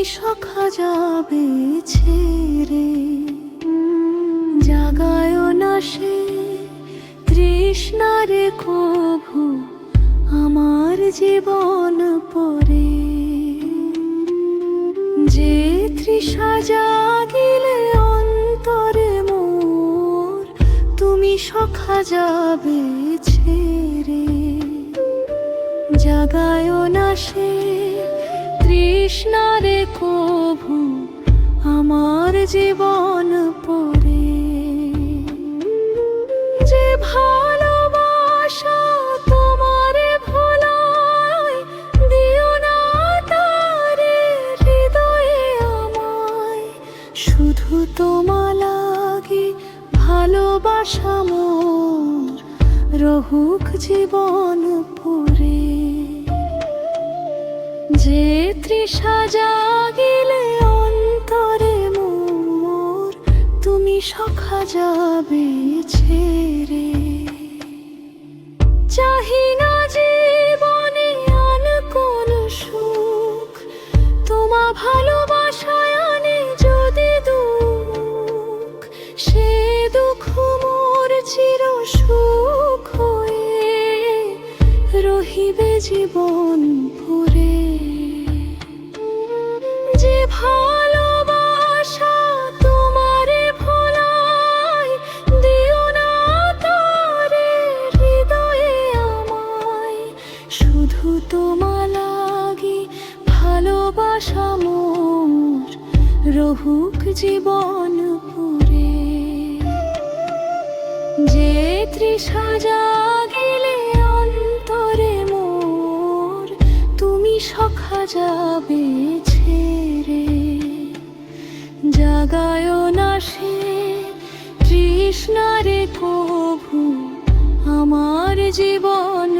সখা যাবে ছেড়ে। জাগায় না সে তৃষ্ণারে কভু আমার জীবন পরে। যে তৃষা জাগিলে অন্তরে মোর, তুমি সখা যাবে ছেড়ে। জাগায় না সে তৃষ্ণারে কভু আমার জীবন পরে। যে ভালোবাসা তোমারে ভোলায়, দিও না তারে হৃদয়ে আমায়। শুধু তোমা লাগি ভালোবাসা মোর, রহুক জীবন পুরে। যে তৃষা জাগিলে অন্তরে মোর, তুমি সখা যাবে ছেড়ে। চাহি না জীবনে আন কোন সুখ, তোমা ভালোবাসায় আনে যদি দুঃখ। সে দুঃখ মোর চির সুখ হয়ে রহিবে জীবন পুরে। যে ভালোবাসা তোমারে ভোলায়, দিও না তারে হৃদয়ে আমায়। শুধু তোমা লাগি ভালোবাসা মোর, রহুক জীবন পুরে। যে তৃষা জাগিলে অন্তরে মোর, তুমি সখা যাবে ছেড়ে। জাগায় না সে তৃষ্ণারে কভু আমার জীবন